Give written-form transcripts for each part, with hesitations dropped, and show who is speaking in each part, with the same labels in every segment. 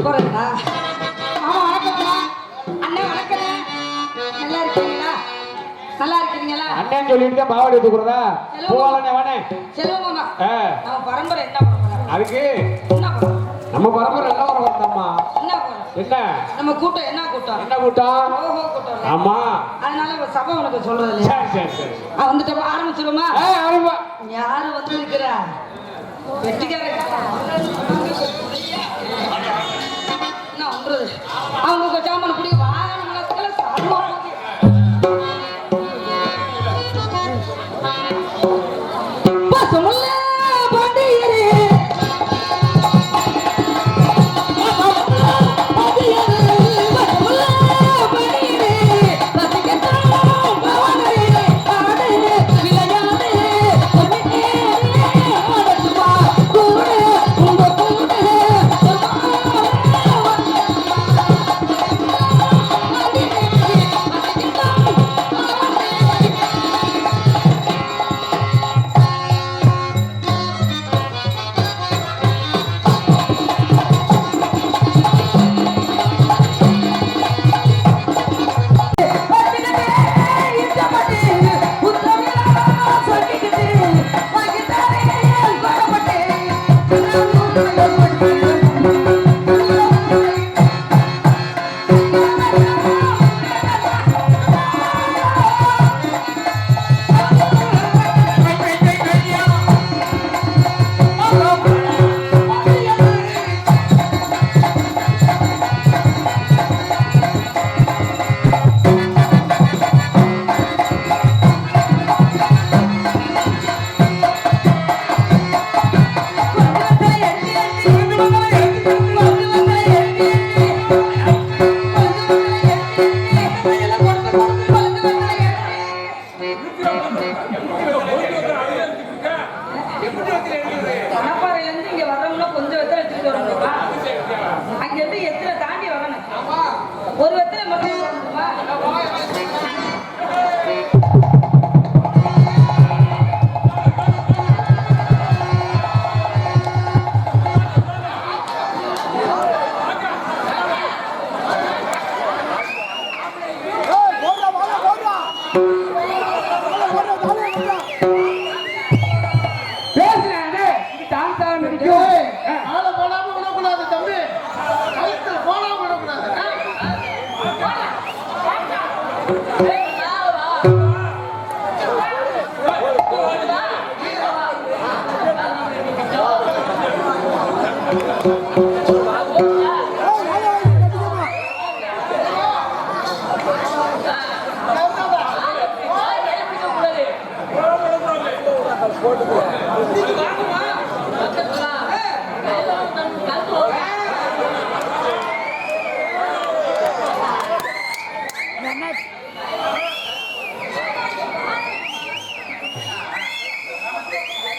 Speaker 1: போறேன்னா மாமா வணக்கம்மா. அண்ணே வணக்கம். நல்லா இருக்கீங்களா? நல்லா இருக்கீங்களா?
Speaker 2: அண்ணன் சொல்லிட்டு தான் பாவாடி தூக்குறதா போவாளே வானே
Speaker 1: செல்வ மாமா. நம்ம பரம்பரை என்ன பரம்பரை?
Speaker 2: அதுக்கு
Speaker 1: என்ன பரம்பரை?
Speaker 2: நம்ம பரம்பரை என்ன வரணும்மா?
Speaker 1: என்ன பரம்பரை?
Speaker 2: என்ன
Speaker 1: நம்ம கூட்டம் என்ன கூட்டம்?
Speaker 2: என்ன கூட்டம்?
Speaker 1: ஓஹோ கூட்டம்.
Speaker 2: ஆமா.
Speaker 1: அதனால சபை உனக்கு சொல்றது இல்லையா?
Speaker 2: சரி சரி சரி.
Speaker 1: வந்துட்டோம், ஆரம்பிச்சிருமா?
Speaker 2: ஆரம்பா.
Speaker 1: யாரு வந்து இருக்கிறா? வெட்டிக்காரங்க என்ன ஒன்றது? அவங்க ஜாமான குடி வாகன மலத்துல சாப்பிடுவாங்க. பசுமுல்ல பாண்டியரே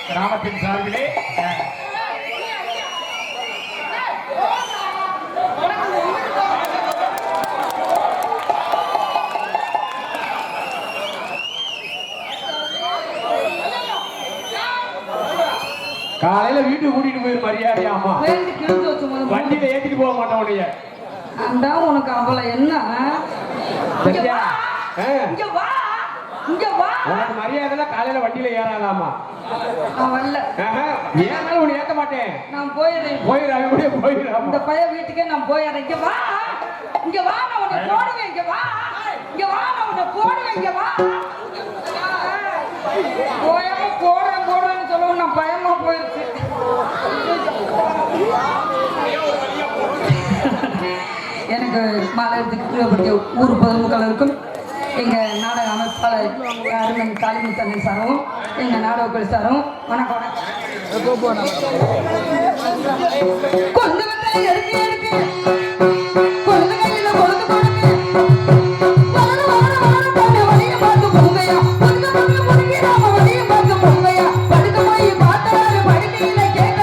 Speaker 2: கிராமத்தின் சார்பிலே காலையில வீட்டுக்கு கூட்டிட்டு போயிரு மரியாதையாமா. வண்டியில ஏத்திட்டு போக மாட்டோம் உடைய.
Speaker 1: அண்டா உனக்கு அவளை என்ன? இங்க வா, இங்க வா.
Speaker 2: உனக்கு மரியாதை காலையில வண்டியில ஏறாதாமா?
Speaker 1: நான் வரல.
Speaker 2: ஏறாலும் உன்னை ஏத்த மாட்டேன்.
Speaker 1: நான் போயிடுறேன்.
Speaker 2: போயிடுறேன் கூட போயிடுறேன்.
Speaker 1: இந்த பையன் வீட்டுக்கே நான் போயிடுறேன். இங்க வா, இங்க வா, நான் உன்னை போடுவேன். இங்க வா, இங்க வா, நான் உன்னை போடுவேன். இங்க வா. போயாம போடுறேன் போடுறேன்னு சொல்லவும் நான் பயமா போயிடுச்சு. எனக்கு மாநிலத்துக்கு கீழப்பட்ட ஊர் பொதுமக்களுக்கும் எங்கள் நாடக அமைப்பாளர் அருமன் காளிமுத்தண்ணன் சாரும் எங்கள் நாடக குழு சாரும் வணக்கம் வணக்கம். கொண்டு வந்த எடுத்து எடுத்து கொண்டு கையில் கொழுந்து கொடுத்து வழியை பார்த்து பொங்கையா வழியை பார்த்து பொங்கையா படுக்க போய் பார்த்தாரு படுக்கையில கேட்க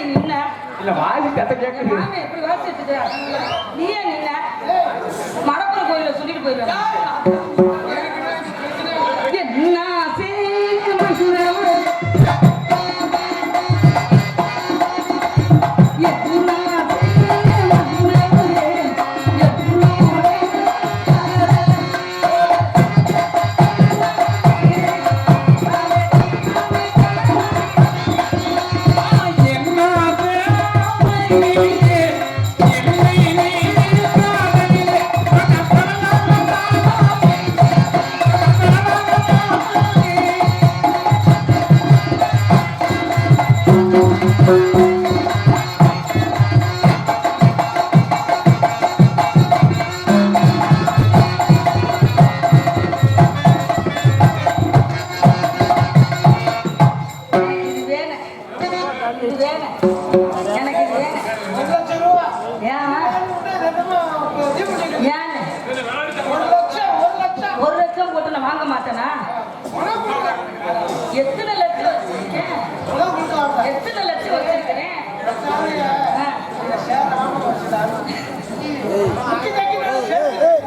Speaker 1: நீ நின்ன
Speaker 2: இல்ல வாசி தத்த கேக்குது
Speaker 1: மாமி எப்படி வாசிச்சுட்டு நீ ஏன் நின்ன மடப்புற கோயில சொல்லிட்டு போயிருவேன் என்ன எத்தனை லட்சம் வச்சிருக்கேன் எத்தனை லட்சம் வச்சிருக்கிறேன்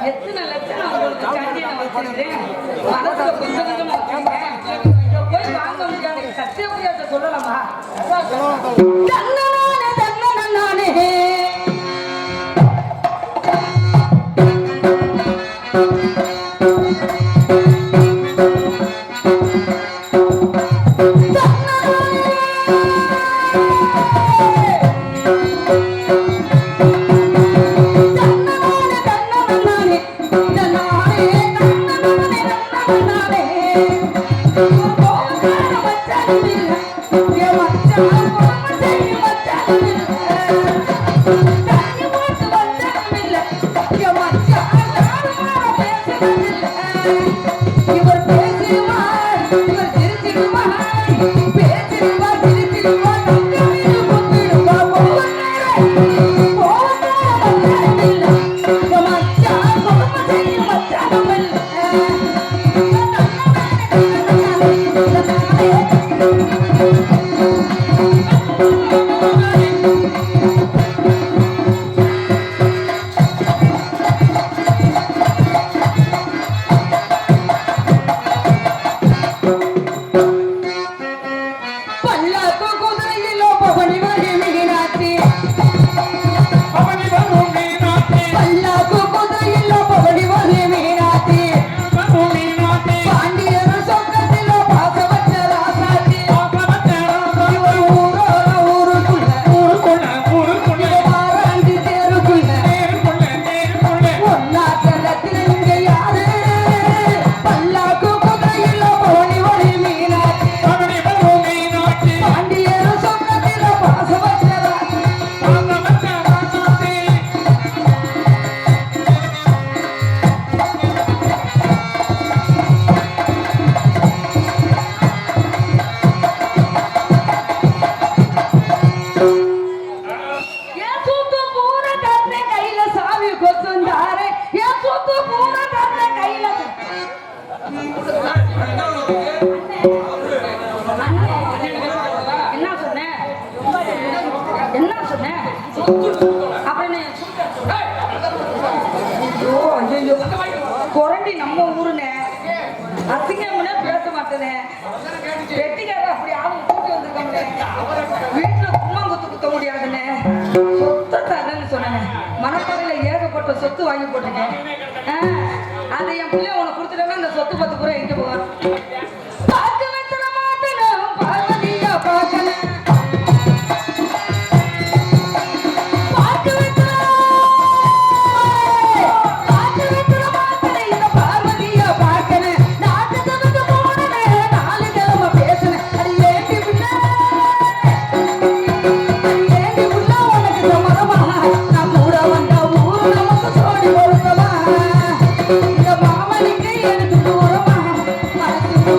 Speaker 1: எத்தனை லட்சம் நான் உங்களுக்கு கண்டியா வச்சிருக்கிறேன் மனசுல கொஞ்சம் கொஞ்சமா வச்சிருக்கேன் போய் வாங்க முடியாது சத்தியப்பிரியாட்ட சொல்லலாமா தன்னனானே தன்னனானே கொரண்டி நம்ம ஊருன்னு அசிங்கம்னே பேச மாட்டேனே வெட்டிக்கார அப்படி ஆளு கூட்டி வந்திருக்காங்க வீட்டுல கும்மாங்குத்து குத்த முடியாதுன்னு சொத்தை தரேன்னு சொன்னேன் மனப்பறையில ஏகப்பட்ட சொத்து வாங்கி போட்டுட்டேன் அது என் பிள்ளை உனக்கு கொடுத்துட்டேன்னா அந்த சொத்து பத்து பூரா எங்க போவேன் பார்க்க வைக்கிற மாட்டேன் பார்வதியா பார்க்கல மாமனுக்கு எனக்கு தூரமா மனசு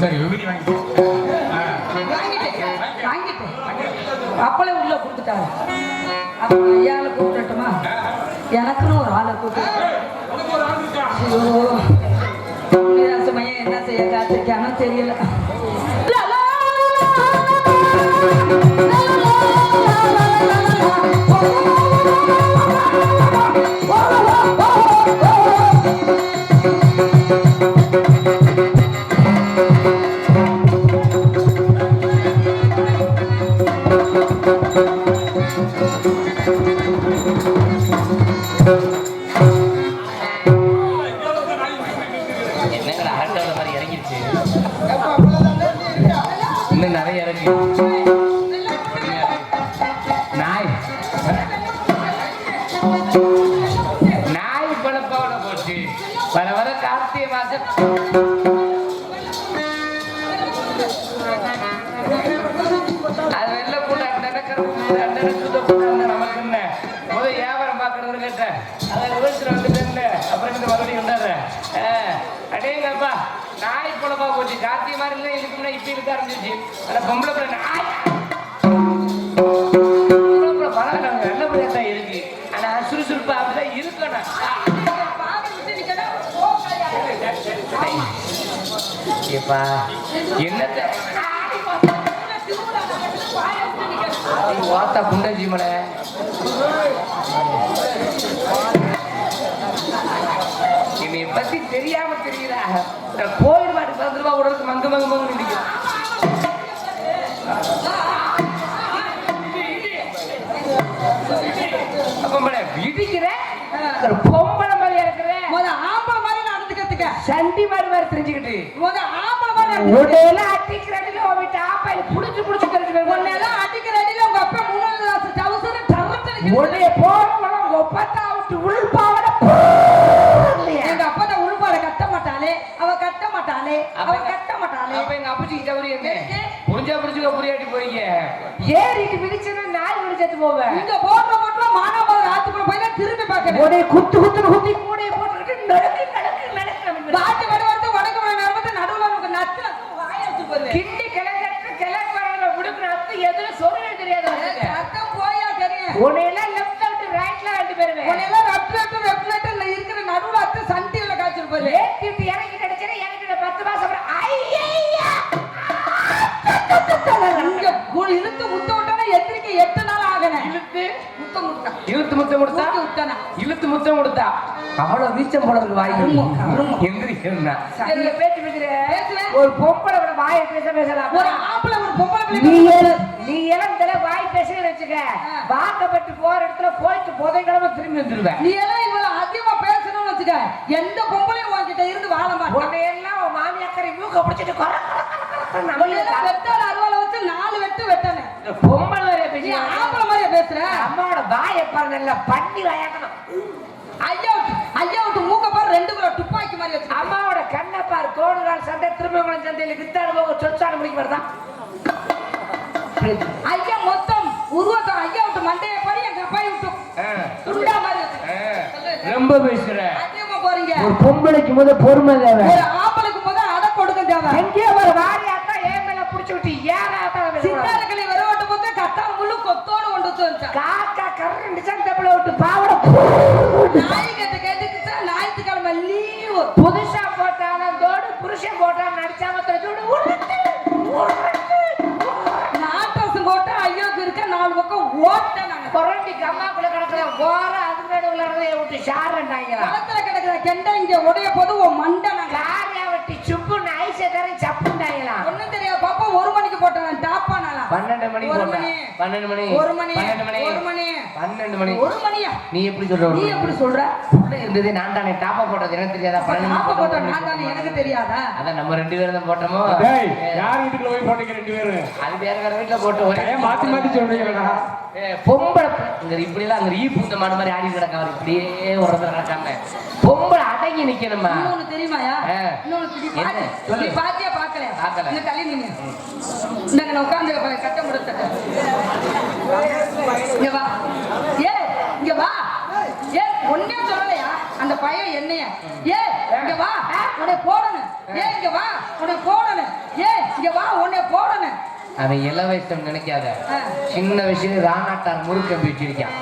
Speaker 2: சரி விபூதி வாங்கி
Speaker 1: வாங்கிட்டேன் அப்பளே உள்ள கொடுத்துட்டாங்க. அப்ப ஐயால கூப்பிட்டுட்டுமா? எனக்குன்னு ஒரு ஆளை கூப்பிட்டு சமயம் என்ன செய்ய காத்திருக்கானோ தெரியல.
Speaker 3: இன்னும் நிறைய இறங்கி நாய் பழப்பாவோட போச்சு. வர வர கார்த்திகை மாசம் அது வெளில கூட நமக்கு என்ன முதல் வியாபாரம் பார்க்கறது கேட்டேன். அதை விவசாயம் வந்துட்டு அப்புறம் இந்த மறுபடியும் உண்டாடுறேன். அடேங்கப்பா நாய் பழப்பா போச்சு. கார்த்திகை மாதிரி இல்லை இதுக்கு முன்னாடி இப்படி இருக்க ஆரம்பிச்சிச்சு. அந்த பொம்பளை பிள்ளை நாய் பழகிறாங்க நல்லபடியா தான் இருக்கு. ஆனா சுறுசுறுப்பா அப்படிதான் இருக்கணும். என்னத்த வாத்தா புண்டஜி மலை என்னை பத்தி தெரியாம தெரியுதா? கோயில் மாட்டுக்கு 10 ரூபாய் உடலுக்கு மங்கு மங்கு மங்கு நிற்கும். விதிக்கிறேன் பொம்பளை மாதிரியா இருக்கிறேன்.
Speaker 1: ஆம்பளை மாதிரி நடந்துக்கிறதுக்க
Speaker 3: சண்டி மாதிரி மாதிரி தெரிஞ்சுக்கிட்டு
Speaker 1: ஆம்பளை மாதிரி
Speaker 3: உடனெல்லாம் அடிக்கிற அடியில வீட்டு ஆப்பாயில் புடிச்சு புடிச்சு தெரிஞ்சு
Speaker 1: உடனெல்லாம் அடிக்கிற அடியில உங்க அப்பா 3 டவுசர் டவர்த்து
Speaker 3: உடனே போறவங்க உங்க ஒப்பத்தா விட்டு உள்பாவட
Speaker 1: எங்க அப்பா தான் உள்பாட கட்ட மாட்டாளே அவ கட்ட மாட்டாளே அவ கட்ட மாட்டாளே.
Speaker 3: அப்ப எங்க அப்பச்சி தவறி என்ன புரிஞ்சா புரிஞ்சுக்க புரியாட்டி போறீங்க. ஏறிட்டு மிதிச்சுன்னா நாய் விடிச்சது போவேன்.
Speaker 1: இங்க போடுற போட்டுல மானாமதுரை ஆத்துக்குள்ள போய் தான் திரும்பி பாக்கிறேன்.
Speaker 3: உடனே குத்து குத்துன்னு குத்தி கூடையை போட்டுக்கிட்டு நடக்கு நடக்கு நடக்கு
Speaker 1: பாட்டு வர வடக்கு வர நேரத்துல நடுவுல நமக்கு நத்து வாய வச்சு போடுவேன்.
Speaker 3: கிண்டி கிழக்கு கிழக்கு வரல விடுக்கு நத்து எதுல சொல்ல தெரியாது.
Speaker 1: அர்த்தம் போயா தெரியும்.
Speaker 3: உன்னையெல்லாம் லெஃப்ட் அவுட் ரைட்ல ரெண்டு பேருமே
Speaker 1: உன்னையெல்லாம் லெஃப்ட்ல இருக்கிற நடுவுல அத்து சண்டியில காய்ச்சல் போய்
Speaker 3: ஏத்திட்டு இறங்கி கிடைச்சா எனக்கு 10 மாசம் அப்புறம் ஐயா
Speaker 1: இங்க இழுத்து முத்த விட்டானா எத்திரிக்கை 8 நாள் ஆகணும்.
Speaker 3: இழுத்து
Speaker 1: முத்தம் முட்டா
Speaker 3: இழுத்து முத்தம் கொடுத்தா
Speaker 1: விட்டானா
Speaker 3: இழுத்து முத்தம் கொடுத்தா அவ்வளவு வீச்சம் போடுறதுக்கு வாய்ப்பு எந்திரிக்கா பேச்சு பேசுறேன். ஒரு பொம்பளை வாயை பேசலாம்.
Speaker 1: ஒரு ஆம்பளை ஒரு பொம்பளை
Speaker 3: நீ இளந்தல வாய் பேசுன்னு வச்சுக்க. வாக்கப்பட்டு போற இடத்துல போயிட்டு புதைக்கிழமை திரும்பி வந்துருவேன்.
Speaker 1: நீ எல்லாம் இவ்வளவு அதிகமா பேசணும்னு வச்சுக்க எந்த பொம்பளையும் உன்கிட்ட இருந்து வாழ மாட்டேன்.
Speaker 3: எல்லாம் மாமியாக்கரை மூக்க பிடிச்சிட்டு
Speaker 1: வெட்டால அருவால வச்சு 4 வெட்டு வெட்டானே.
Speaker 3: பொம்பளை பேசி
Speaker 1: ஆம்பளை மாதிரியா பேசுற?
Speaker 3: அம்மாவோட வாயை பாருங்க நல்லா பண்ணி வாயாக்கணும்.
Speaker 1: ஐயா விட்டு மூக்க பாரு 2 கிலோ துப்பாக்கி மாதிரி வச்சு.
Speaker 3: அம்மாவோட கண்ணை பாரு கோடுகால் சந்தை திருமங்கலம் சந்தையில வித்தாடு போக சொச்சாடு முடிக்க வருதான்.
Speaker 1: ஐயா மொத்தம் உருவத்தை ஐயா விட்டு மண்டைய பாரு எங்க அப்பா விட்டு துண்டா மாதிரி
Speaker 3: ரொம்ப பேசுற.
Speaker 1: அதிகமா போறீங்க.
Speaker 3: ஒரு பொம்பளைக்கு முத பொறுமை தேவை.
Speaker 1: ஒரு ஆம்பளைக்கு முத அட கொடுக்க தேவை.
Speaker 3: எங்கே ஒரு வாரியாத்தா ஏன் மேல புடிச்சு விட்டு ஏறாத்தா
Speaker 1: சித்தாரக்களை வரவட்ட போது கட்டா முள்ளு கொத்தோடு கொண்டு வந்து
Speaker 3: காக்கா கரண்டு சந்தப்பல விட்டு பாவட
Speaker 1: நாய் கிட்ட கேட்டுக்கிட்டா ஞாயிற்றுக்கிழமை லீவு
Speaker 3: புதுசா போட்டாலும் தோடு புருஷன் போட்டாலும் நடிச்சாம தோடு
Speaker 1: நாட்டரசு போட்டா ஐயோக்கு இருக்க 4 பக்கம் ஓட்ட நாங்க
Speaker 3: கொரண்டிக்கு அம்மாக்குள்ள கிடக்குற போற அதுக்கு நடுவுல விட்டு ஷார்ண்டாங்க
Speaker 1: களத்துல கிடக்குற கெண்டை இங்க உடைய போது உன் மண்டை நாங்க
Speaker 3: காரியா வெட்டி சுப்புன்னு ஐசை தர சப்புண்டாங்களா.
Speaker 1: ஒண்ணும் தெரியாது பாப்பா 1 மணிக்கு போட்டேன் டாப்பா நாளா
Speaker 3: 12 மணி போட்டேன். 12 மணி
Speaker 1: 1 மணி
Speaker 3: 12 மணி
Speaker 1: 1 மணி
Speaker 3: 12 மணி
Speaker 1: 1 மணியா?
Speaker 3: நீ எப்படி சொல்ற?
Speaker 1: நீ எப்படி சொல்ற?
Speaker 3: உள்ள இருந்தது நான் தானே டாப்பா போட்டது எனக்கு தெரியாதா? 12
Speaker 1: டாப்பா போட்டேன் நான் தானே எனக்கு தெரியாதா?
Speaker 3: அத நம்ம 2 பேரும் தான் போட்டோமோ.
Speaker 2: டேய் யார் வீட்டுக்குள்ள போய் போட்டீங்க 2 பேரும்?
Speaker 3: அது வேற வேற வீட்ல போட்டு ஒரே
Speaker 2: மாத்தி மாத்தி சொல்றீங்கடா.
Speaker 3: பொம்பளை இங்க இப்படி எல்லாம் அங்க ஈப்புந்த மாடு மாதிரி ஆடி கிடக்க அவர் இப்படியே ஒரு இடத்துல கிடக்காம பொம்பளை அடங்கி நிக்கணுமா?
Speaker 1: இன்னொன்னு தெரியுமாயா? இன்னொன்னு நீ பாத்தியா பாக்கல? இந்த தள்ளி நீங்க இங்க உட்கார்ந்து கட்ட முடிச்ச இங்க வா. இங்க வா. ஒன்னே சொல்லலையா அந்த பையன் என்னைய இங்க வா உடைய போடணும். இங்க வா உடைய போடணும். போடணும்.
Speaker 3: அவன் இள வயசு நினைக்காத, சின்ன வயசுல ராணாட்டார் முறுக்கம்பி வச்சிருக்கான்,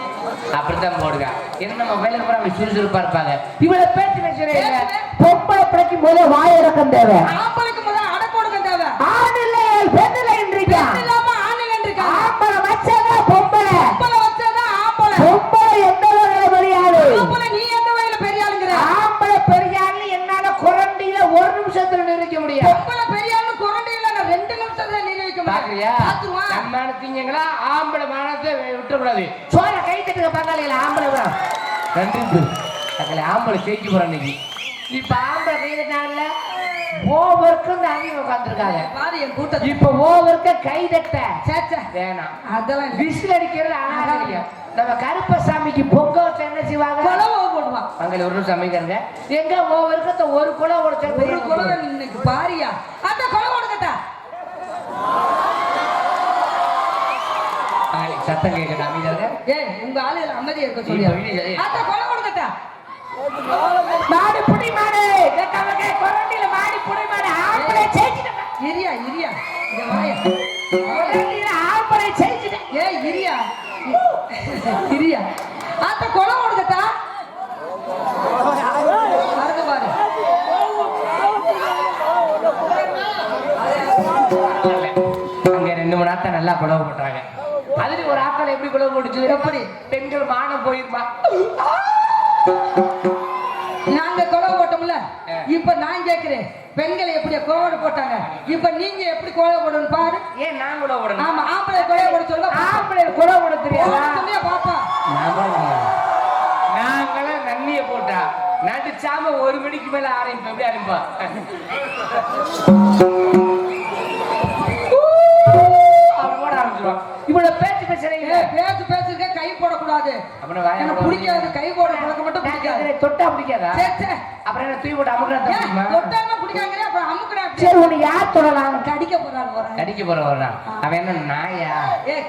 Speaker 3: அப்படித்தான் போடுவேன். என்ன நம்ம வேலைக்கு போற அப்படி சுறுசுறுப்பா இருப்பாங்க. இவ்வளவு பேச்சு பேசுறே இல்ல. பொம்பளை பிள்ளைக்கு முதல்ல வாய் இறக்கம் தேவை,
Speaker 1: ஆம்பளைக்கு முதல்ல அடக்கொடுக்கம் தேவை.
Speaker 3: ஆண் இல்லை பெண் இல்லைன்றீங்க,
Speaker 1: இல்லாம ஆண் இல்லைன்றீங்க.
Speaker 3: ஆம்பளை வச்சதான் பொம்பளை,
Speaker 1: பொம்பளை வச்சதான் ஆம்பளை.
Speaker 3: பொம்பளை எந்த வகையில பெரிய ஆளு,
Speaker 1: ஆம்பளை நீ எந்த வகையில பெரிய ஆளுங்கிற?
Speaker 3: ஆம்பளை பெரிய ஆளு என்னால குரண்டியில ஒரு நிமிஷத்துல நிறுத்த முடியும்.
Speaker 1: பொம்பளை பெரிய ஆளு குரண்டியில 2 நிமிஷத்துல நிர்வகிக்க
Speaker 3: பாக்குறியா? நம்ம திங்கங்களா ஆம்பளை மானத்தை விட்டுறக்கூடாது. சோழ கை தட்டுக்க பங்காளிகள ஆம்பளை தான் கண்டிப்பு அதுல ஆம்பளை ஜெயிக்க போற அன்னைக்கு. இப்ப ஆம்பளை கை தட்டினாங்கல்ல, ஓவருக்கு இந்த அணியை உட்காந்துருக்காங்க
Speaker 1: பாரு என் கூட்டத்தை.
Speaker 3: இப்ப ஓவருக்கு கை தட்ட
Speaker 1: சேச்சே
Speaker 3: வேணாம்,
Speaker 1: அதெல்லாம்
Speaker 3: விசில் அடிக்கிறது அனாதையா. நம்ம கருப்பசாமிக்கு பொங்க வச்சு என்ன செய்வாங்க,
Speaker 1: குலவை போடுவான்.
Speaker 3: அங்கே ஒரு நிமிஷம் அமைக்கிறாங்க. எங்க ஓவருக்கு ஒரு குலம்
Speaker 1: ஒரு குலவை இன்னைக்கு பாரியா அந்த குலவை கொடுக்கட்டா
Speaker 3: சத்தம் கேட்கணும் அமைதியாக.
Speaker 1: ஏய் உங்க ஆளுகள் அமைதியா இருக்க சொல்லியா அந்த குலவை கொடுக்கட்டா.
Speaker 3: மாடு புடி மாடு கேட்டவங்க கொரண்டில மாடு புடி மாடு ஆம்பளை ஜெயிச்சிட்டா.
Speaker 1: இரியா இரியா இங்க வாயா,
Speaker 3: கொரண்டில ஆம்பளை ஜெயிச்சிட்டா.
Speaker 1: ஏய் இரியா இரியா அந்த குலவை கொடுக்கட்டா. பாருங்க பாரு
Speaker 3: அங்க 2 மணி நேரத்தை நல்லா குழவு போட்டாங்க. அதுல ஒரு ஆட்கள் எப்படி குழவு போட்டுச்சு,
Speaker 1: எப்படி
Speaker 3: பெண்கள் மானம் போயிருப்பா.
Speaker 1: நாங்க குலவை போட்டோம்ல, இப்ப நான் கேக்குறேன் பெண்களை எப்படி குலவை போட்டாங்க, இப்ப நீங்க எப்படி குலவை போடணும் பாரு.
Speaker 3: ஏன் நான் குழவு போடணும்?
Speaker 1: ஆமா ஆம்பளை குலவை போட சொல்ல,
Speaker 3: ஆம்பளை குழவு போட தெரியாதா?
Speaker 1: சொல்லியா பாப்பா.
Speaker 3: நாங்களும் நன்னிய போட்டா நடிச்சாம 1 மணிக்கு மேல ஆரம்பிப்போம். எப்படி ஆரம்பிப்போம்? போட ஆரம்பிச்சிருவோம். இவ்வளவு பேச்சு பேசுறீங்க,
Speaker 1: பேச்சு பேச்சுக்க கை போடக்கூடாது.
Speaker 3: அப்புறம் வாயை
Speaker 1: எனக்கு பிடிக்காது, கை போட பழக்கம் மட்டும் பிடிக்காது.
Speaker 3: தொட்டா பிடிக்காதா?
Speaker 1: சே சே
Speaker 3: அப்புறம் என்ன தூக்கி போட்டு அமுக்குறா?
Speaker 1: தொட்டாங்க பிடிக்காங்க, அப்புறம் அமுக்குறா.
Speaker 3: சரி உன்னை யார் தொடலாம்?
Speaker 1: கடிக்க போறான் போறான்.
Speaker 3: கடிக்க போறவனா அவன் என்ன நாயா?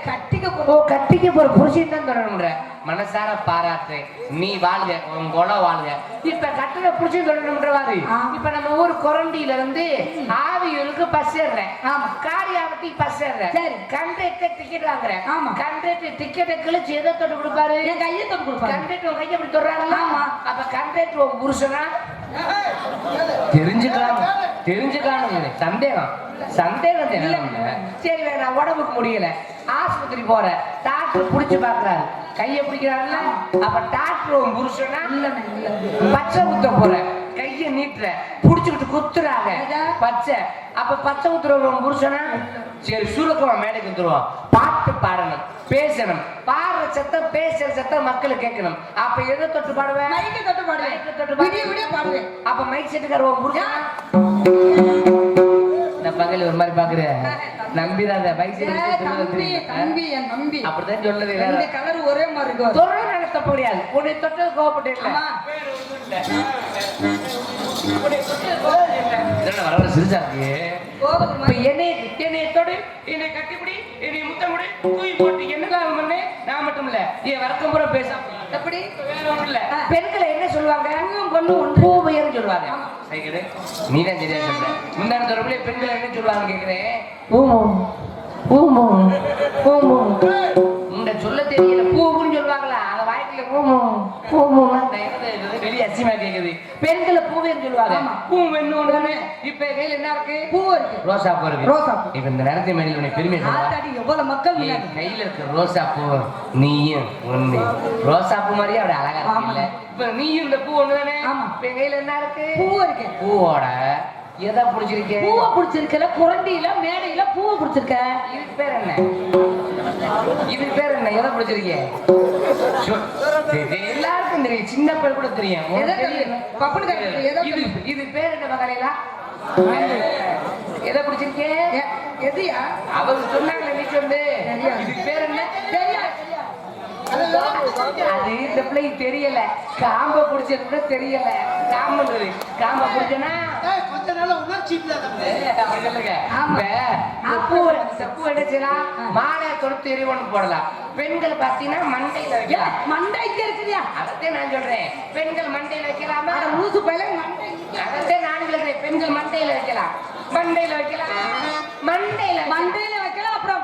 Speaker 1: கட்டிக்க
Speaker 3: ஓ கட்டிக்க போற புருஷன் தான் தொடணும்ன்ற மனசார பாராட்டு. நீ வாழ்க, உன் குலம் வாழ்க. இப்ப கட்டுற புருஷன் தொடணும்ன்றவாரு. இப்ப நம்ம ஊர் கொரண்டியில இருந்து ஆவியூருக்கு பஸ் ஏறுறேன், காரியாவட்டி பஸ் ஏறுறேன்.
Speaker 1: சரி
Speaker 3: கண்டக்டர் டிக்கெட் வாங்குறேன்.
Speaker 1: ஆமா
Speaker 3: கண்டக்டர் டிக்கெட்டை கிழிச்சு எதை தொட்டு கொடுப்பாரு?
Speaker 1: என் கையை தொட்டு கொடுப்பாரு.
Speaker 3: கண்டக்டர் கையை அப்படி தொடுறாங்கல்ல.
Speaker 1: ஆமா
Speaker 3: அப்ப கண்டக்டர் உன் புருஷனா தெரிஞ்சுக்கலாம், தெரிஞ்சுக்கலாம். சந்தேகம் சந்தேகம் தெரியல. சரி வேணாம், உடம்புக்கு முடியல, ஆஸ்பத்திரி போற டாக்டர் புடிச்சு பாக்குறாரு, கைய பிடிக்கிறாருல்ல. அப்ப டாக்டர் உன் புருஷனா? பச்சை குத்த போற, கைய நீட்டுற, புடிச்சுக்கிட்டு குத்துறாங்க பச்சை. அப்ப பச்சை குத்துறவங்க உன் புருஷனா? சரி சுருக்கமா மேடைக்கு வந்துருவோம். பாட்டு பாடணும், பேசணும், பாடுற சத்தம் பேசுற சத்தம் மக்களுக்கு கேட்கணும். அப்ப எதை தொட்டு பாடுவேன்? மைக்கு தொட்டு பாடுவேன். மைக்கு தொட்டு பாடுவேன். அப்ப மைக் செட்டுக்கார உன் புருஷனா? நான் பகல் ஒரு மாதிரி பாக்குறேன், நம்பிடாத. பைக்
Speaker 1: தம்பி என் தம்பி
Speaker 3: அப்படிதான் சொல்லுது.
Speaker 1: கலர் ஒரே மாதிரி இருக்கும்.
Speaker 3: தொடர்ந்து தப்ப முடியாது. உன்னை தொட்டு கோவப்பட்டு வர சிரிச்சா இருக்கு. என்னை தொடு, என்னை கட்டிப்பிடி, என்னை முத்தமுடி, தூய் போட்டு என்னதான் பண்ணு. நான் மட்டும் இல்ல, என் வழக்கம் பூரா பேச எப்படி வேற ஒண்ணும் இல்ல. பெண்களை என்ன சொல்லுவாங்க? பொண்ணு பூ பெயர்னு சொல்லுவாங்க. நீ தான் சரியா சொல்ற. முன்னாடி தொடர்புல பெண்களை என்ன சொல்லுவாங்க கேக்குறேன். உங்க சொல்ல தெரியல, பூவுன்னு சொல்லுவாங்களா? அத வாய்க்குள்ள வெளியே அசிமா கேக்குது. பெண்களை பூவேன்னு சொல்லுவாங்க. பூ வேணும்னு இப்ப கையில என்ன இருக்கு? பூ இருக்கு, ரோசா பூ இருக்கு. ரோசா பூ இப்ப இந்த நேரத்தை மேல உனக்கு பெருமை சொல்லுவா. எவ்வளவு மக்கள் கையில இருக்க ரோசா பூ நீயும் ஒண்ணு. ரோசா பூ மாதிரியே அவட அழகா இருக்குல்ல. இப்ப நீயும் இந்த பூ ஒண்ணுதானே? இப்ப கையில என்ன இருக்கு? பூ இருக்கு. பூவோட எதை பிடிச்சிருக்க? பூவை பிடிச்சிருக்கல, குரண்டியில மேடையில பூவை பிடிச்சிருக்க. இதுக்கு பேர் என்ன? இதுக்கு பேர் என்ன? எதை பிடிச்சிருக்க? எல்லாருக்கும் தெரியும், சின்ன பேர் கூட தெரியும். இது பேர் என்ன மகாலேலா? எதை பிடிச்சிருக்கேன்? எதையா அவங்க சொன்னாங்களே, நீ சொல்லு. இதுக்கு பேர் என்ன? அது இந்த பிள்ளைக்கு தெரியல. காம்ப பிடிச்சது கூட தெரியல. காம்புன்றது காம்ப பிடிச்சனா கொஞ்ச நாள் உணர்ச்சி மாலை தொடுத்து எரிவொன்னு போடலாம். பெண்கள் பாத்தீங்கன்னா மண்டையில வைக்கலாம். மண்டைக்கு இருக்குதியா? அதே நான் சொல்றேன், பெண்கள் மண்டையில வைக்கலாமா? ஊசு பயில மண்டை. அதே நான் சொல்றேன், பெண்கள் மண்டையில வைக்கலாம். மண்டையில வைக்கலாம்
Speaker 1: மண்டையில வைக்கலாம். அப்புறம்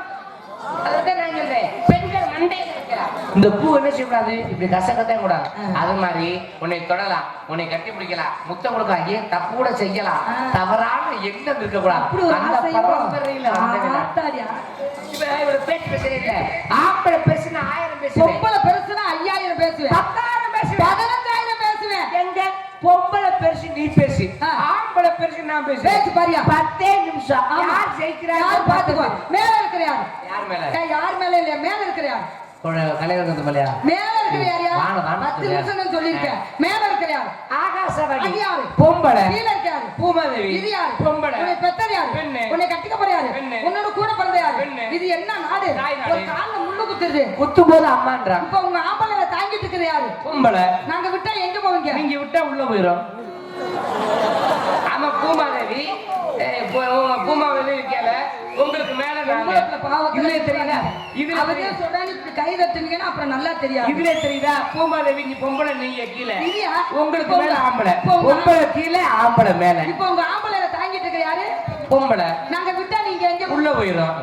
Speaker 3: அதுதான் நான் சொல்றேன், பெண்கள் மண்டையில வைக்கலாம். இந்த பூ என்ன செய்யக்கூடாது, இப்படி கசக்கத்தான் கூடாது. அது மாதிரி உன்னை தொடலாம், உன்னை கட்டி பிடிக்கலாம், முத்தம் கொடுக்கலாம், ஏன் தப்பு கூட செய்யலாம். தவறான எண்ணம் இருக்கக்கூடாது.
Speaker 1: அப்படி ஒரு
Speaker 3: அந்த
Speaker 1: ஆசையோ?
Speaker 3: பரம்பரையில வந்தவன்.
Speaker 1: ஆத்தாடியா.
Speaker 3: இவரு பேச்சு பேசுறே இல்ல, ஆம்பளை பேசுனா 1000 பேசுவேன்,
Speaker 1: பொம்பளை பெருசுனா 5000 பேசுவேன்,
Speaker 3: 10,000 பேசுவேன்,
Speaker 1: 15,000 பேசுவேன்.
Speaker 3: எங்க பொம்பளை பெருசு நீ பேசு,
Speaker 1: ஆ.
Speaker 3: ஆம்பளை பெருசு நான்
Speaker 1: பேச்சு
Speaker 3: பேசு.
Speaker 1: பாரியா.
Speaker 3: 10 நிமிஷம்
Speaker 1: ஆமா.
Speaker 3: யார் ஜெயிக்கிறாங்க
Speaker 1: யார் பாத்துக்குவா? மேல இருக்கிற யாரு?
Speaker 3: யார் மேல?
Speaker 1: யார் மேல இல்லையா? மேல இருக்கிற யாரு?
Speaker 3: கலைவர் வந்து மலையா
Speaker 1: மேல இருக்கிற யாரியா?
Speaker 3: வாங்க, வாங்க
Speaker 1: 10 நிமிஷம் நான் சொல்லியிருக்கேன். மேல இருக்கிற யாரு?
Speaker 3: ஆகாசவாணி
Speaker 1: அது யாரு?
Speaker 3: பொம்பளை.
Speaker 1: கீழ இருக்க யாரு?
Speaker 3: பூமாதேவி
Speaker 1: இது யாரு?
Speaker 3: பொம்பளை.
Speaker 1: உன்னை பெத்தது யாரு?
Speaker 3: பெண்ணு.
Speaker 1: உன்னை கட்டிக்க போற யாரு?
Speaker 3: பெண்ணு.
Speaker 1: உன்னோட கூட பிறந்த யாரு?
Speaker 3: பெண்ணு.
Speaker 1: இது என்ன நாடு?
Speaker 3: தாய் நாடு.
Speaker 1: ஒரு கால்ல முள்ளு குத்துது.
Speaker 3: குத்தும் போது அம்மான்றான்.
Speaker 1: இப்ப உங்க ஆம்பளை தாங்கிட்டு இருக்கிறது யாரு?
Speaker 3: பொம்பளை.
Speaker 1: நாங்க விட்டா எங்க போவீங்க?
Speaker 3: நீங்க விட்டா உள்ள போயிரும். ஆமா பூமாதேவி, பூமாதேவி இருக்கல, உங்களுக்கு மேல நாங்க. இதுல தெரியுதா? இதுல
Speaker 1: அவரே சொல்றாரு இப்படி கை தட்டுனீங்கன்னா அப்புறம் நல்லா தெரியாது.
Speaker 3: இதுல தெரியுதா? பூமாதேவி நீ பொம்பளை, நீங்க கீழே,
Speaker 1: இல்லையா?
Speaker 3: உங்களுக்கு மேல ஆம்பளை,
Speaker 1: இப்போ உங்க-
Speaker 3: பொம்பளை கீழே, ஆம்பளை மேல.
Speaker 1: இப்ப உங்க ஆம்பளை தாங்கிட்டு இருக்கிற யாரு?
Speaker 3: பொம்பளை.
Speaker 1: நாங்க விட்டா நீங்க எங்க
Speaker 3: உள்ள போயிரும்.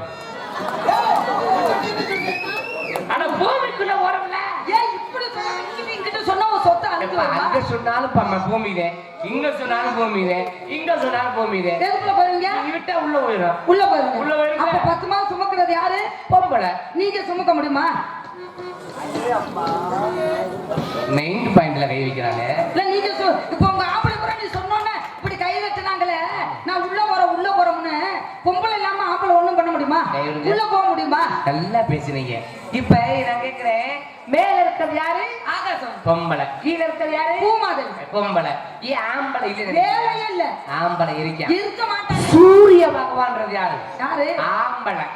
Speaker 3: ஆனா பூமிக்குள்ள ஓரம்ல.
Speaker 1: ஏன் இப்படி சொன்னா? இங்கிட்ட சொன்னா உன் சொத்தை அழுத்து வருமா?
Speaker 3: அங்க சொன்னாலும் பூமிதே, இங்க சொன்னாலும் பூமிதே, இங்க சொன்னாலும் பூமிதே.
Speaker 1: எதுக்குள்ள போறீங்க?
Speaker 3: நீ விட்டா உள்ள போயிரும்.
Speaker 1: உள்ள போறீங்க.
Speaker 3: உள்ள போயிருங்க.
Speaker 1: அப்ப 10 மாசம் சுமக்கிறது யாரு?
Speaker 3: பொம்பளை.
Speaker 1: நீங்க சுமக்க முடியுமா?
Speaker 3: மெயின் பாயிண்ட்ல கை வைக்கிறானே.
Speaker 1: இல்ல நீங்க இப்ப உங்க ஆம்பளை கூட நீ சொன்னோன்னே இப்படி கை தட்டுனாங்களே, நான் உள்ள போறோம்னு பொம்பளை இல்லாம ஆம்பளை ஒண்ணும் பண்ண முடியுமா?
Speaker 3: கை விடுங்க.
Speaker 1: உள்ள போக முடியுமா?
Speaker 3: நல்லா பேசுனீங்க. இப்ப நான் கேக்குறேன், மேல இருக்கிறது யாரு?
Speaker 1: ஆகாசம்.
Speaker 3: பொம்பளை. கீழ இருக்கிறது யாரு?
Speaker 1: பூமாதேவி.
Speaker 3: பொம்பளை. ஏன் ஆம்பளை இல்ல?
Speaker 1: வேலையே இல்ல.
Speaker 3: ஆம்பளை இருக்கா?
Speaker 1: இருக்க மாட்டாங்க.
Speaker 3: சூரிய பகவான்றது யாரு?
Speaker 1: யாரு?
Speaker 3: ஆம்பளை.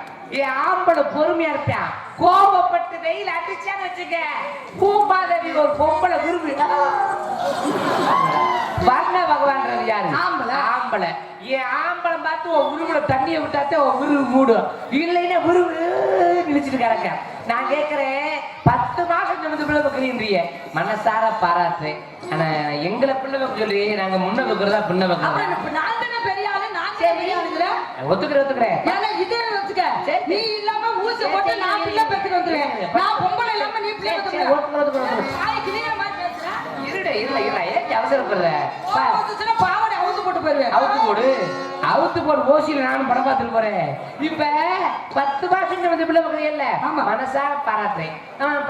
Speaker 3: ஏன் ஆம்பளை பொறுமையா இருப்பான், கோபப்பட்டு வெயில் அடிச்சான்னு வச்சுக்க, பூமாதேவி ஒரு பொம்பளை விரும்பு. வர்ண பகவான்றது யாரு?
Speaker 1: ஆம்பளை.
Speaker 3: ஆம்பளை. ஏன் ஆம்பளை பார்த்து உன் உருவுல தண்ணியை விட்டாத்தே உன் விருவு மூடும், இல்லைன்னா விருவு நினைச்சிட்டு கிடக்க. நான் கேட்கிறேன், 10 மாசம் சொன்னது பிள்ளை வைக்கிறீங்க, மனசார பாராட்டுறேன். ஆனா எங்களை பிள்ளை வைக்க சொல்லி நாங்க முன்ன வைக்கிறதா பின்ன வைக்கிறோம்.
Speaker 1: அப்புறம் இப்ப நான் தானே பெரிய ஆளு, நான் தானே பெரிய ஆளுங்கிற.
Speaker 3: ஒத்துக்கிறேன்.
Speaker 1: ஏன்னா இதே வச்சுக்க,
Speaker 3: சரி.
Speaker 1: நீ இல்லாம ஊசி போட்டு நான் பிள்ளை பெத்துட்டு வந்துருவேன். நான் பொம்பளை இல்லாம நீ பிள்ளை பெத்துருவேன். நாளைக்கு நீ மாதிரி பேசுற.
Speaker 3: இருட இல்ல ஏன் அவசரப்படுற?
Speaker 1: வந்துச்சுன்னா பாவாடை அவுத்து போட்டு போயிருவேன்.
Speaker 3: அவுத்து போடு ஓசியில நானும் படம் பார்த்துட்டு போறேன். இப்ப 10 மாசம் வந்து பிள்ளை வைக்கிறீல்ல,
Speaker 1: ஆமா.
Speaker 3: மனசார பாராட்டுறேன்.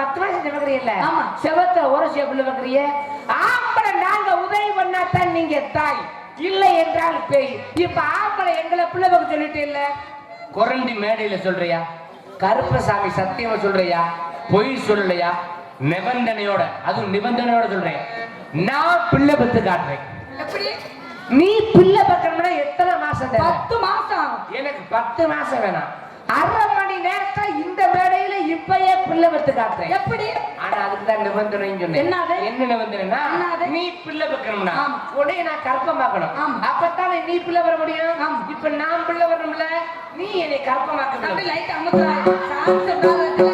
Speaker 3: 10 மாசம் வைக்கிறீல்ல,
Speaker 1: ஆமா.
Speaker 3: செவத்த ஓரசிய பிள்ளை வைக்கிறீங்க. ஆம்பளை நாங்க உதவி பண்ணாதான் நீங்க தாய், இல்லை என்றால் பேய். இப்ப ஆம்பளை எங்களை பிள்ளை வைக்க சொல்லிட்டு இல்ல, குரண்டி மேடையில சொல்றியா, கருப்பசாமி சத்தியமா சொல்றியா, பொய் சொல்லலையா, நிபந்தனையோட, அதுவும் நிபந்தனையோட சொல்றேன், நான் பிள்ளை பெத்து காட்டுறேன்.
Speaker 1: எப்படி?
Speaker 3: நீ பிள்ளை பக்கணும்னா எத்தனை மாசம் தேவை?
Speaker 1: 10 மாசம் ஆகும்.
Speaker 3: எனக்கு 10 மாசம் வேணாம், 1/2 மணி நேரத்துல இந்த மேடையில இப்பயே பிள்ளை பெத்து காட்டுறேன்.
Speaker 1: எப்படி?
Speaker 3: ஆனா அதுக்குதான் நிபந்தனைன்னு சொன்னேன்.
Speaker 1: என்னது?
Speaker 3: என்ன நிபந்தனைனா,
Speaker 1: என்னது?
Speaker 3: நீ பிள்ளை பெக்கணும்னா
Speaker 1: ஆமா.
Speaker 3: உடனே நான் கற்பமாக்கணும்.
Speaker 1: ஆமா.
Speaker 3: அப்பத்தானே நீ பிள்ளை வர முடியும்.
Speaker 1: ஆமா.
Speaker 3: இப்ப நான் பிள்ளை வரணும்ல, நீ என்னை கற்பமாக்கணும்.
Speaker 1: அப்படி லைட் அமுத்துறா. சான்ஸ் இல்லாததுல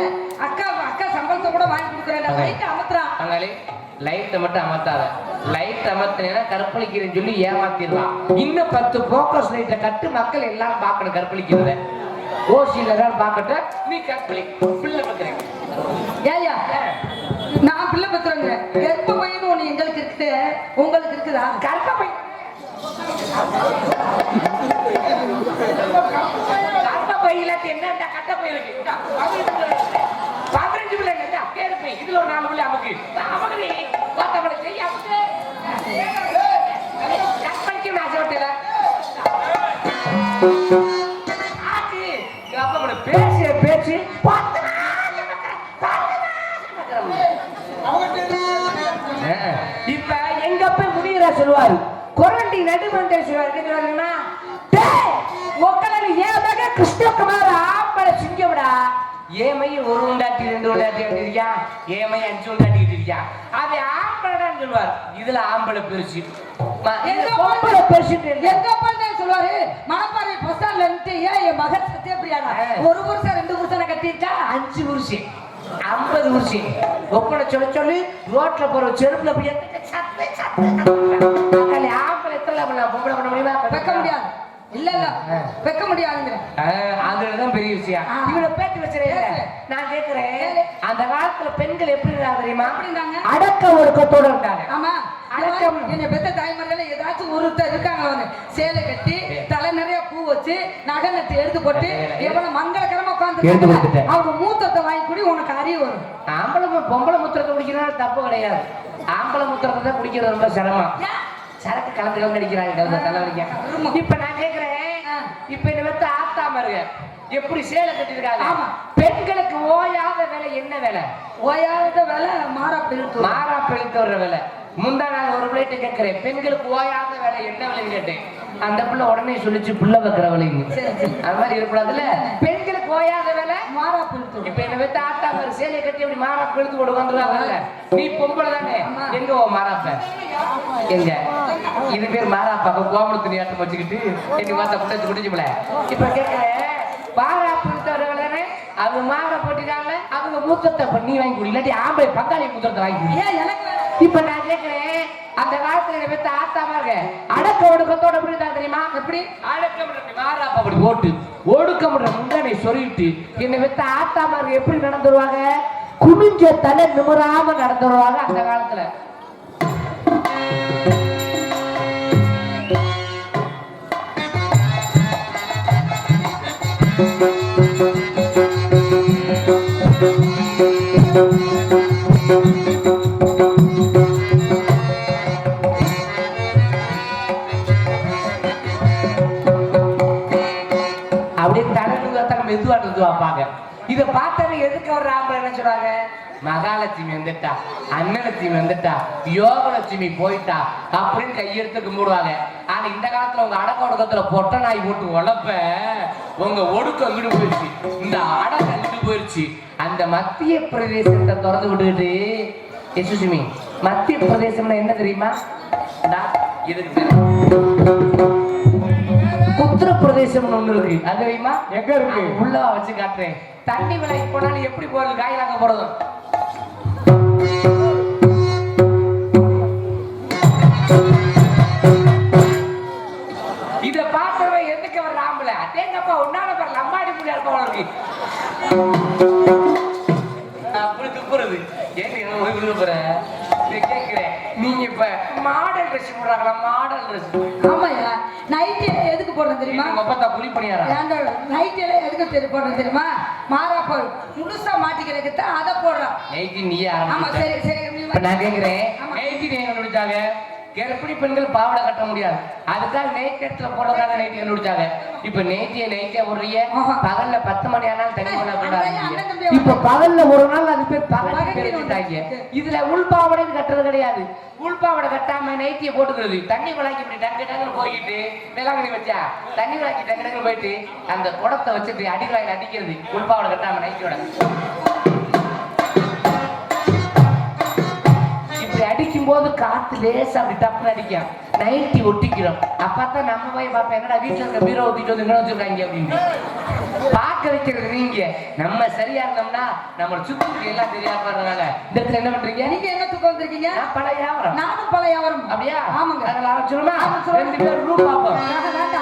Speaker 1: அக்கா சம்பளத்தை கூட வாங்கி கொடுக்குறேன். லைட் அமுத்துறா.
Speaker 3: பங்காளி, லைட்டை மட்டும் அமர்த்தாத. லைட் அமர்த்தினா கற்பழிக்கிறேன்னு சொல்லி ஏமாத்திடுவான். இன்னும் 10 போக்கஸ் லைட்டை கட்டு, மக்கள் எல்லாரும் பார்க்கணும் கற்பழிக்கிறத. ஓசியில தான் பார்க்கட்ட, நீ கற்பழி பிள்ளை பெக்கிறேன்.
Speaker 1: ஏயா நான் பிள்ளை பெற்றுறேங்க. கர்ப்ப பையன் ஒண்ணு எங்களுக்கு இருக்குது, உங்களுக்கு இருக்குதா?
Speaker 3: கற்பை பையில என்ன கட்ட பயிருக்கு 15 பிள்ளை பேருப்பை, இதுல ஒரு 4 பிள்ளை நமக்கு பார்த்தவளை செய்ய கற்பழிக்கும் ஆசைப்பட்டல பேசிய பேச்சு இப்ப எங்க போய் முடிகிற சொல்லுவாரு, கொரண்டி நடுமண்டே சொல்லுவாருன்னா, கிருஷ்ணகுமார் ஆம்பளை சிங்கம்டா. ஏமையும் 1 உண்டாட்டி 2 உண்டாட்டி இருக்கா, ஏமையும் 5 உண்டாட்டிட்டு இருக்கா, அது ஆம்பளைதான் சொல்லுவார். இதுல ஆம்பளை பெருசு,
Speaker 1: எங்க அப்பா தான் சொல்லுவாரு, மணப்பாறை பஸ் ஸ்டாண்ட்ல இருந்து என் மகன் சத்தியப்பிரியாடா 1 புருஷன் 2 புருஷனை கட்டிட்டா
Speaker 3: 5 புருஷன் 50 புருஷன் ஒப்பனை சொல்லி ரோட்ல போற செருப்புல போய் ஆம்பளை எத்தனை பொம்பளை பண்ண முடியுமா?
Speaker 1: வைக்க முடியாது. இல்ல வைக்க முடியாதுங்கிற
Speaker 3: அதுலதான் பெரிய விஷயம். இவனை பேட்டி வச்சிருக்கேன். நான் கேட்கிறேன், அந்த காலத்துல பெண்கள் எப்படி இருந்தாங்க தெரியுமா? அடக்க ஒடுக்கத்தோட இருந்தாங்க.
Speaker 1: ஆமா, என்னை பெத்த தாய்மார்கள் ஏதாச்சும் ஒருத்தர் இருக்காங்க, சேலை கட்டி தலை நிறைய பூ வச்சு நகை நட்டு எடுத்து போட்டு எவ்வளவு மங்களகரமா உட்கார்ந்து அவங்க மூத்தத்தை வாங்கி கூடி உனக்கு அறிவு வரும்.
Speaker 3: ஆம்பளை பொம்பளை முத்திரத்தை குடிக்கிறதுனால தப்பு கிடையாது. ஆம்பளை முத்திரத்தை தான் குடிக்கிறது ரொம்ப சிரமம். சரக்கு கலந்து அடிக்கிறாங்க தலைவலிக்க. இப்ப நான் கேட்கிறேன், இப்ப இந்த வந்து ஆத்தாம இருக்க எப்படி சேலை கட்டிருக்காங்க? பெண்களுக்கு ஓயாத வேலை என்ன வேலை?
Speaker 1: ஓயாத வேலை மாறா
Speaker 3: பெழுத்து வர்ற வேலை. முந்தா நாள் ஒரு பிள்ளைட்டு கேட்கிறேன், பெண்களுக்கு ஓயாத வேலை என்ன வேலைன்னு கேட்டேன். அந்த பிள்ளை உடனே சொல்லிச்சு புள்ள வைக்கிற வேலைங்க. அது மாதிரி இருக்கக்கூடாதுல்ல, பெண்களுக்கு ஓயாத வேலை மாறா பெழுத்து. இப்ப என்ன வைத்து ஆத்தாம சேலையை கட்டி அப்படி மாறா பெழுத்து போட்டு வந்துருவாங்கல்ல. நீ பொம்பளை தானே, எங்க ஓ மாறாப்ப எங்க? இது பேர் மாறாப்பாக்க கோமண துணி ஆட்டம் வச்சுக்கிட்டு என்ன மாத்த குடிச்சு குடிச்சுல. இப்ப கேட்கிறேன், மாறா பெழுத்து வர வேலை அவங்க மாறா போட்டிருக்காங்க, அவங்க மூத்தத்தை பண்ணி வாங்கி குடி, இல்லாட்டி ஆம்பளை பங்காளி மூத்தத்தை வாங்கி குடி. இப்ப நான் கேட்கிறேன், அந்த காலத்துல பெத்த ஆத்தாமா இருக்க அடக்க ஒடுக்கத்தோட அப்படிதான் தெரியுமா? எப்படி அடக்க மாறாப்ப அப்படி போட்டு ஒடுக்க முடிய முந்தனை சொல்லிட்டு என்னை பெத்த ஆத்தாமா இருக்க எப்படி நடந்துருவாங்க? குனிஞ்ச தலை நிமிராம நடந்துருவாங்க அந்த காலத்துல. இதை பார்த்தவங்க எதுக்கு ஒரு ஆம்பளை என்ன சொல்றாங்க? மகாலட்சுமி வந்துட்டா, அன்னலட்சுமி வந்துட்டா, யோகலட்சுமி போயிட்டா அப்படின்னு கையெடுத்து கும்பிடுவாங்க. ஆனா இந்த காலத்துல உங்க அடக்க ஒடுக்கத்துல பொட்ட நாய் போட்டு உழப்ப உங்க ஒடுக்கம் அங்கிட்டு போயிருச்சு, இந்த அடக்கம் அங்கிட்டு போயிருச்சு. அந்த மத்திய பிரதேசத்தை திறந்து விட்டுக்கிட்டு எசுசுமி, மத்திய பிரதேசம்னா என்ன தெரியுமா? உத்தரப்பிரதேசம் ஒண்ணு இருக்கு, அது தெரியுமா?
Speaker 2: எங்க இருக்கு?
Speaker 3: உள்ள வச்சு காட்டுறேன். தண்ணி விலைக்கு போனாலும் எப்படி போறது? காயிலாங்க போறதும். இத பார்த்தவன் எதுக்கு அவர் ராம்பல அதேங்கப்பா உன்னால பாரு லம்பாடி முடியாது போல இருக்கு. அப்படி துப்புறது ஏன் விழுக போற? கேட்கிறேன், நீங்க இப்ப மாடல் ட்ரெஸ் போடுறாங்களா? Model dress.
Speaker 1: ஆமாயா, நைட்டி எதுக்கு போடுறது தெரியுமா?
Speaker 3: அப்பா புலி பண்ணியாரா?
Speaker 1: நைட்டி எதுக்கு போடுறது தெரியுமா? மாறாப்பா முழுசா மாட்டிக்கிறதுக்கு அதை போடுறான்.
Speaker 3: நைட்டி நீயே ஆரம்பிச்சு.
Speaker 1: ஆமா, சரி சரி.
Speaker 3: நான் கேட்கிறேன், நைட்டி நீங்க கண்டுபிடிச்சாங்க. கர்ப்பிணி பெண்கள் பாவாடை கட்ட முடியாது, அதுக்காக நைட் இடத்துல போடுறதுக்காக நைட்டி கண்டுபிடிச்சாங்க. இப்ப நைட்டியா போடுறீங்க, பகல்ல 10 மணி ஆனாலும் தண்ணி போட கூடாது. இப்ப பகல்ல ஒரு நாள் அது பேர் பகல். இதுல உள்பாவடை கட்டுறது கிடையாது. உள்பாவடை கட்டாம நைட்டியை போட்டுக்கிறது. தண்ணி குழாக்கி இப்படி டங்கு டங்குன்னு போயிட்டு வேளாங்கண்ணி வச்சா தண்ணி குழாக்கி டங்கு டங்குன்னு போயிட்டு அந்த குடத்தை வச்சுட்டு அடிக்கலாயில் அடிக்கிறது. உள்பாவடை கட்டாம நைட்டியோட அடிக்கும் போது காத்து லேசா அப்படி டப்புன்னு அடிக்கும், நைட்டி ஒட்டிக்கிறோம். அப்பதான் நம்ம போய் பார்ப்போம், என்னடா வீட்டுல இருக்க பீரோ ஊத்திட்டு வந்து இங்க வச்சிருக்காங்க அப்படின்னு பார்க்க வைக்கிறது. நீங்க நம்ம சரியா இருந்தோம்னா நம்ம சுத்தி எல்லாம் தெரியா பாருனால இந்த இடத்துல என்ன பண்றீங்க? நீங்க என்ன தூக்கம் வந்திருக்கீங்க? பழைய வியாபாரம். நானும் பழைய வியாபாரம். அப்படியா? ஆமாங்க. அதனால ஆரம்பிச்சிருமா? 2 பேரும் ரூம் பார்ப்போம்.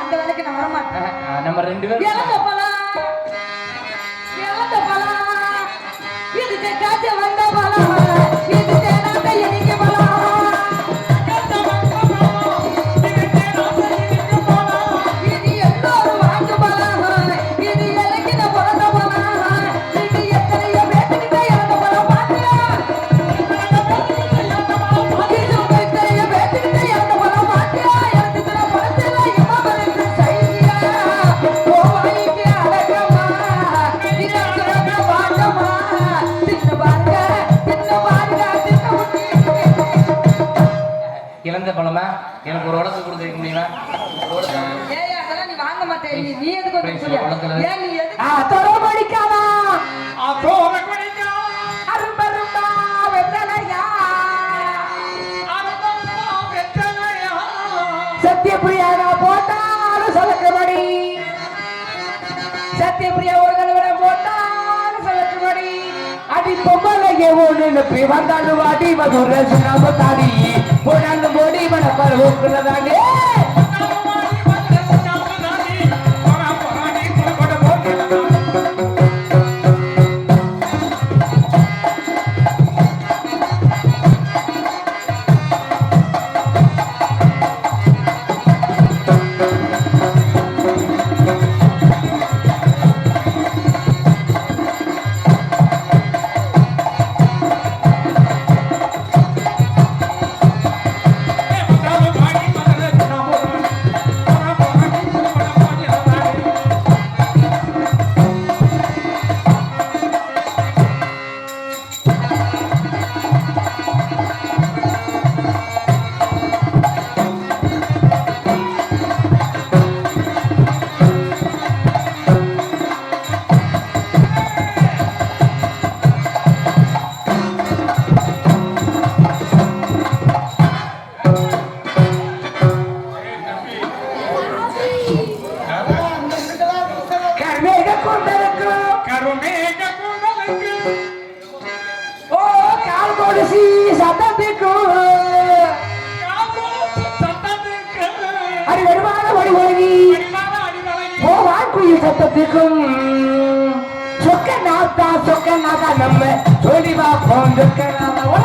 Speaker 3: அந்த வேலைக்கு நான் வரமாட்டேன். நம்ம 2 பேரும் இழந்த பழம் இதுக்கு காய்ச்ச வந்த பழம் இது தேனாட்ட எனக்கு பழம் இது எல்லோரும் வாங்க பழம் இது இலக்கின பிறந்த பழம் இது எத்தனையோ பேசிக்கிட்ட இறந்த பழம் பாத்தியா இது எத்தனையோ பேசிக்கிட்ட இறந்த பழம் பாத்தியா இறந்துக்கிற பழத்துல எம்மாவனுக்கு சைதியா கோவாய்க்கு அழகமா இருக்கிறத பாட்டமா இழந்த பழமா எனக்கு ஒரு உலக கொடுக்க முடியுமா? நீ வாங்க மாட்டேன். நீ எதுக்கு சத்தியப்பிரியா போட்டாலும் சொல்லக்கும்படி சத்தியப்பிரியா ஒரு தலைவரை போட்டாலும் சொல்லக்கும்படி அடி பொம்மலையே ஒன்று நப்பி வந்தாலும் வாடி மதுரை சுண்ணாம்பு தாடி போனாலும் மோடி மனப்பால் ஊக்குறதாண்டே
Speaker 2: சொக்கத்துக்கும் சொக்கநாதா நம்ம சொல்லிவா போந்துக்கநாதா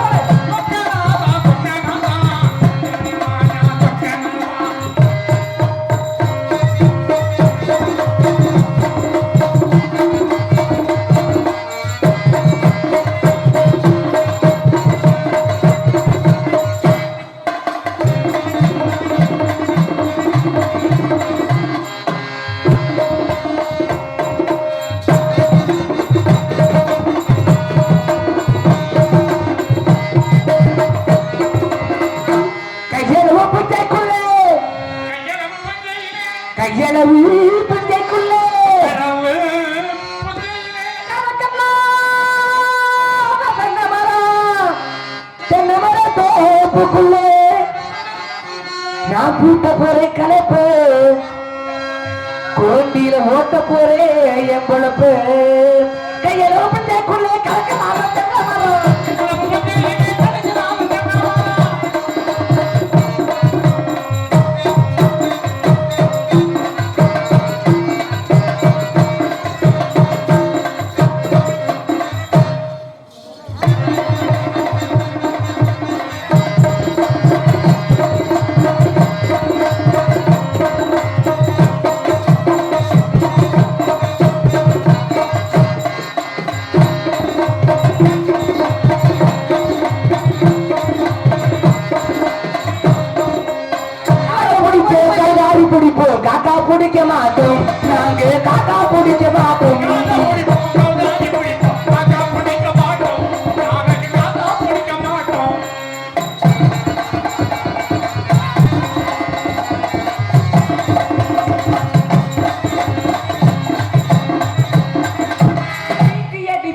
Speaker 2: கையளவு பஞ்சைக்குள்ளே தென்னமர தோப்புக்குள்ளே நான் கூட்ட போறேன் கலப்பு கோண்டியில ஓட்ட போறேன் என் பொழப்பு கையளவு பஞ்சைக்குள்ளே கலக்கலாம் காக்கா பிடிக்க மாட்டோம் நாங்க காக்கா பிடிக்க மாட்டோம்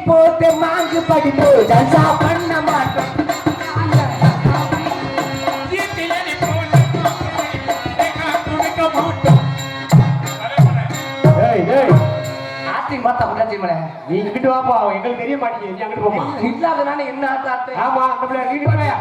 Speaker 2: போட்டு மாங்கு படிப்போ ஜல்சா பண்ண மாட்டோம் நீ இங்கிட்டு வாப்பா எங்களுக்கு தெரிய மாட்டேங்குது நீ அங்கிட்டு போமா
Speaker 3: இல்லாதனால என்ன ஆட்டு
Speaker 2: ஆமா நம்மள வீட்டு போயா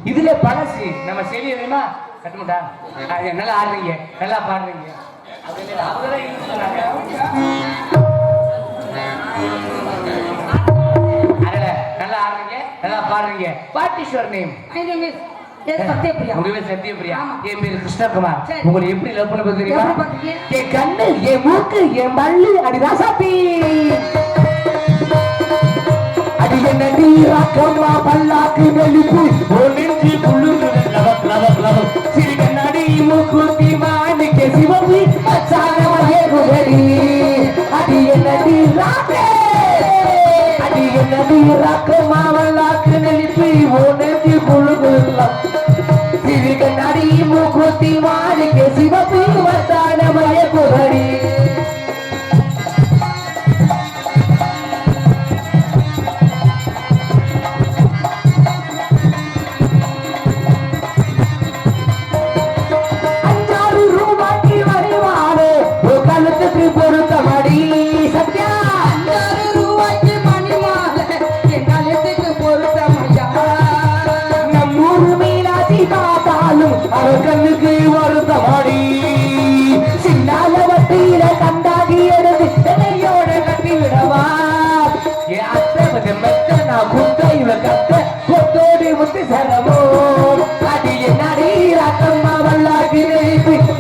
Speaker 3: இதுல பழசு நம்ம செடி எதுனா கட்டுமுட்டா நல்லா ஆடுறீங்க நல்லா பாடுறீங்க நல்லா ஆடுறீங்க நல்லா பாடுறீங்க what is your name
Speaker 1: Sathyapriya
Speaker 3: உங்க பேர் சத்யபிரியா என் பேர் கிருஷ்ணகுமார் உங்களை எப்படி லவ் பண்ண தெரியுமா
Speaker 2: என் கண்ணு என் மூக்கு என் பல்லு அடிதாசாப்பி அடி என்னடி ராக்கம்மா பல்லாக்கு நெளிப்பு ஓ நெஞ்சி புள்ளுது லவக் லவக் லவக் சிறுகண்ணாடி மூக்குத்தி மாணிக்க சிவப்பு அச்சாரமையே குரடி அடி என்னடி ராக்கே அடி என்னடி ராக்கம்மா பல்லாக்கு நெளிப்பு ஓ நெஞ்சி புள்ளுது சிறுகண்ணாடி மூக்குத்தி மாணிக்க சிவப்பு அச்சாரமையே குரடி கண்ணுக்கு வருத்தமாடி சின்னால வட்டியில கண்டாகி எடுத்து தலையோட கட்டி விடவா என் அத்தை மெத்த நான் குத்த இவ கத்த கொத்தோடி முத்தி சரமோ அடி என்னடி ராக்கம்மா வல்லாக்கி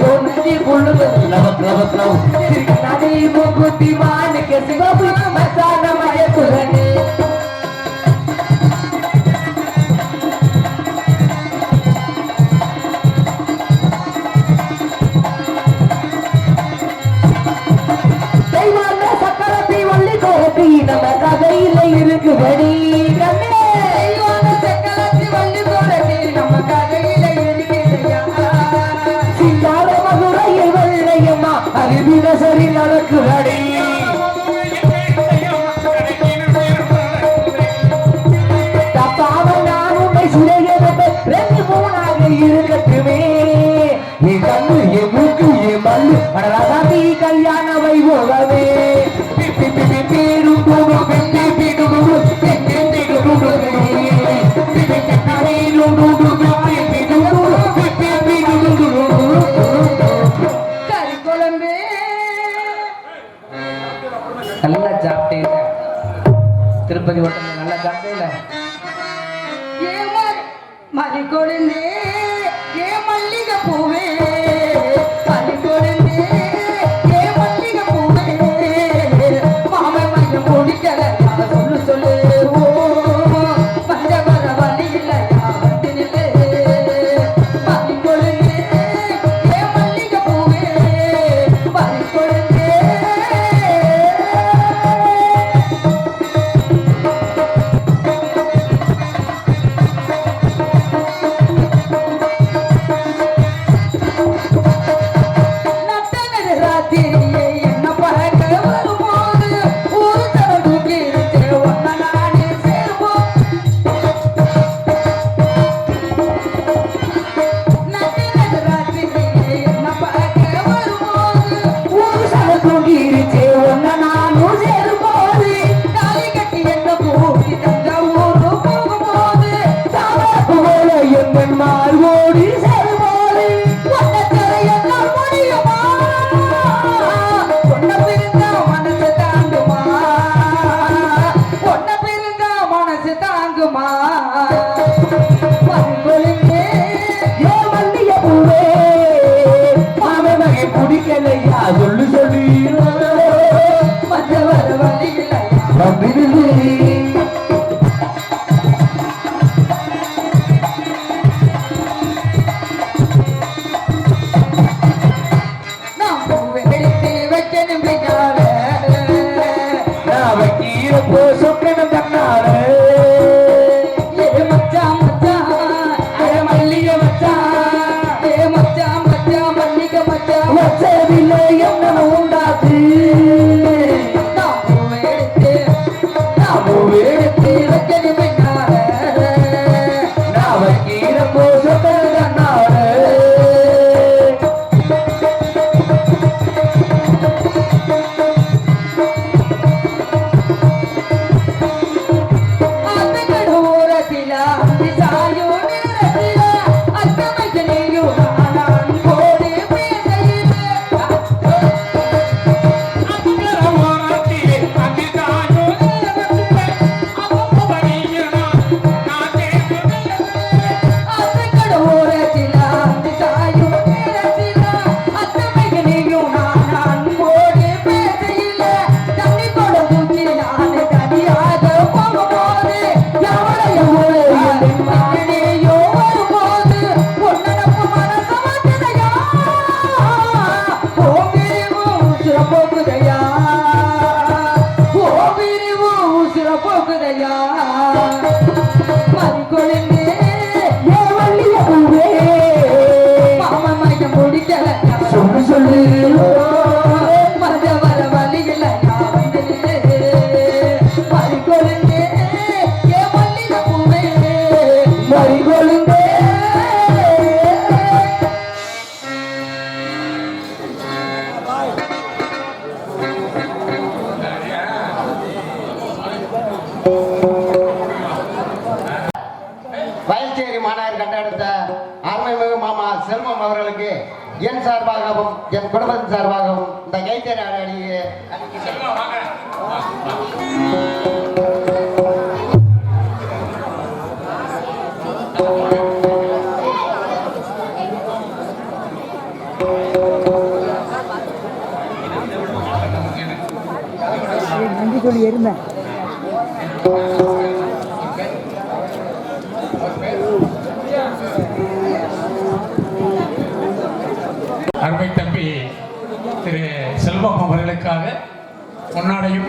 Speaker 2: ஒன்று புள்ளுது லவக் லவக் லவ் நடி முக்குத்தி மாணிக்க சிவப்பு மசான மயக்குரணி கட்டி நம்ம கதையில இருக்கு வெடி
Speaker 1: தெய்வான செக்கலத்தி வள்ளி தோரணி நம்ம கதையில இருக்குதையா.
Speaker 2: சிந்தார மதுரையில் வெள்ளையம்மா அறிவின சரி நடக்கு வெடி தப்பாம நான் உன்னை சுரையதப்ப 2-3 இருக்கட்டுமே என் கண்ணு என் மூக்கு என் பல்லு அடராசாத்தி கல்யாண வைபோகமே
Speaker 1: கறி குழம்பு
Speaker 3: நல்லா சாப்பிட்டேன் திருப்பதி ஹோட்டல்ல நல்லா சாப்பிட்டேன்
Speaker 1: மறி கொழுந்தே ஏ மல்லிகை பூவே மறி கொழுந்தே ஏ மல்லிகை பூவே மாமன் மையம் குடிக்கல சொல்லு சொல்லு ஓ மஞ்ச வர வழி இல்லையா வந்து நில்லு மறி கொழுந்தே ஏ மல்லிகை பூவே மறி கொழுந்தே
Speaker 2: பிடிக்கலையா சொல்லு சொல்லி
Speaker 1: மஞ்ச வர வழி இல்லையா நான் பூவை எடுத்து வைக்கணும் பின்னால
Speaker 2: நான் வைக்கிற போ சொக்கணும் தன்னால
Speaker 1: ஏ மச்சான் மச்சான் ஏ மல்லிகை மச்சான் ஏ மச்சான் மச்சான் மல்லிகை மச்சான்
Speaker 2: வச்சதில்லை என்ன உண்டாச்சு
Speaker 1: நான் பூவை எடுத்து வைக்கணும் பின்னால
Speaker 2: நான் வைக்கிற போ சொக்கணும் தன்னால
Speaker 1: போகுதையா மறி கொழுந்தே
Speaker 2: ஏ வள்ளிய பூவே
Speaker 1: மாமன் மையம் முடிக்கல
Speaker 2: சொல்லு சொல்லு
Speaker 1: மஞ்ச வர வழி இல்லையா வந்து நில்லு மறி கொழுந்தே ஏ மல்லிகை பூவே
Speaker 2: மறி கொழுந்தே
Speaker 4: வயல்சேரி மாநகர் கட்டடத்த அருமைமிகு மாமா செல்வம் அவர்களுக்கு என் சார்பாகவும் என் குடும்பத்தின் சார்பாகவும் இந்த கைத்தறி அடியே
Speaker 2: நன்றி சொல்லி இருந்தேன்
Speaker 5: அருமை தம்பி திரு செல்வம் அவர்களுக்காக பொன்னாடையும்